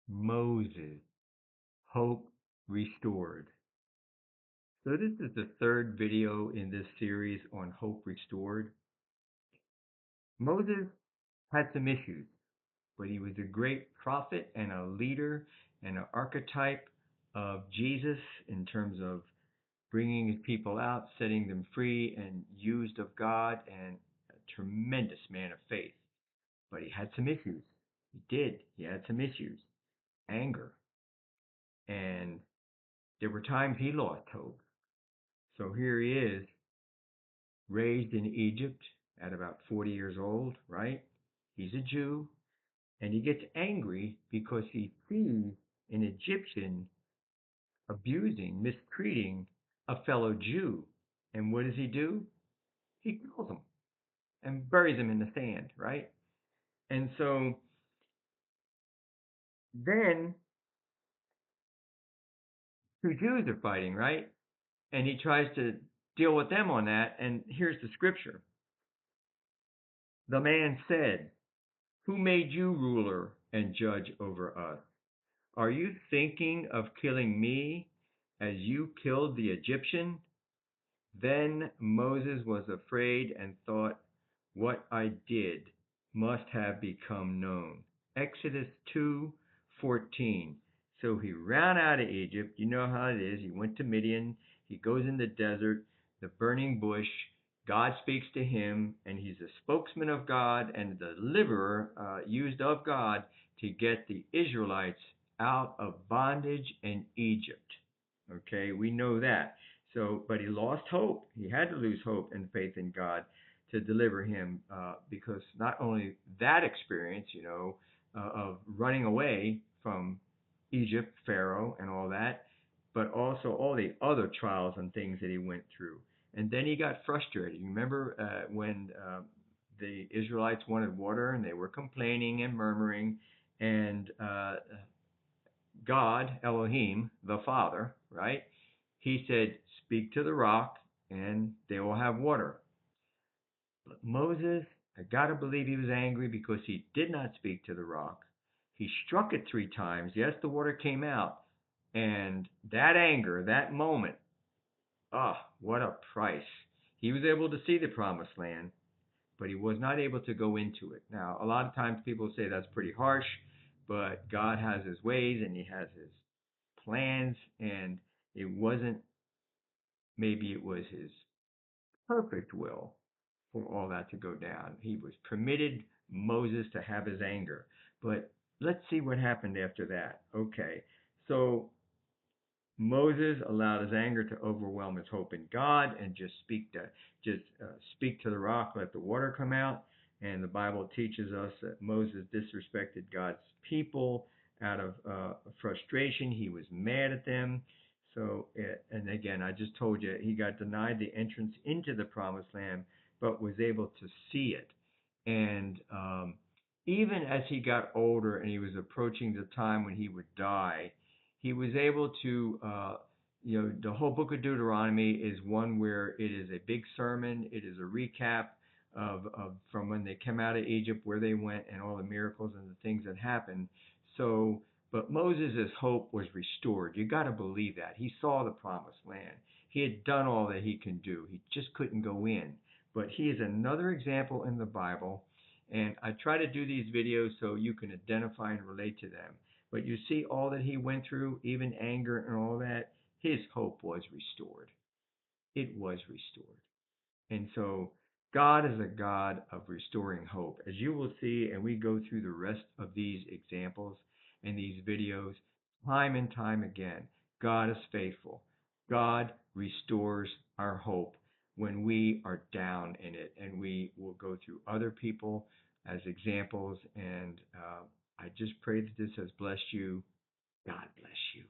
Moses, hope restored. So this is the third video in this series on hope restored. Moses had some issues, but he was a great prophet and a leader and an archetype of Jesus in terms of bringing his people out, setting them free, and used of God, and a tremendous man of faith. But he had some issues. He did. He had some issues. Anger. And there were times he lost hope. So here he is, raised in Egypt at about 40 years old, right? He's a Jew, and he gets angry because he sees an Egyptian abusing, mistreating a fellow Jew. And what does he do? He kills him and buries him in the sand, right? And so then two Jews are fighting, right? And he tries to deal with them on that. And here's the scripture. The man said, "Who made you ruler and judge over us? Are you thinking of killing me as you killed the Egyptian?" Then Moses was afraid and thought, "What I did must have become known." Exodus 2:14. So he ran out of Egypt. You know how it is. He went to Midian. He goes in the desert, the burning bush. God speaks to him, and he's a spokesman of God and the deliverer used of God to get the Israelites out of bondage in Egypt. Okay, we know that. So, but he lost hope. He had to lose hope and faith in God to deliver him because not only that experience, of running away from Egypt, Pharaoh, and all that, but also all the other trials and things that he went through. And then he got frustrated. You remember when the Israelites wanted water and they were complaining and murmuring, and God, Elohim, the Father, right? He said, "Speak to the rock and they will have water." But Moses, I got to believe he was angry because he did not speak to the rock. He struck it 3 times. Yes, the water came out. And that anger, that moment, what a price. He was able to see the promised land, but he was not able to go into it. Now, a lot of times people say that's pretty harsh, but God has his ways and he has his plans, and it wasn't, maybe it was his perfect will for all that to go down. He was permitted Moses to have his anger. But let's see what happened after that. Okay, so Moses allowed his anger to overwhelm his hope in God and just speak to the rock, let the water come out. And the Bible teaches us that Moses disrespected God's people out of frustration. He was mad at them. So, and again, I just told you he got denied the entrance into the promised land, but was able to see it. And even as he got older and he was approaching the time when he would die, he was able to, the whole book of Deuteronomy is one where it is a big sermon. It is a recap of from when they came out of Egypt, where they went, and all the miracles and the things that happened. So, but Moses' hope was restored. You got to believe that. He saw the promised land. He had done all that he can do. He just couldn't go in. But he is another example in the Bible. And I try to do these videos so you can identify and relate to them. But you see all that he went through, even anger and all that, his hope was restored. It was restored. And so God is a God of restoring hope. As you will see, and we go through the rest of these examples and these videos, time and time again, God is faithful. God restores our hope when we are down in it. And we will go through other people as examples. And I just pray that this has blessed you. God bless you.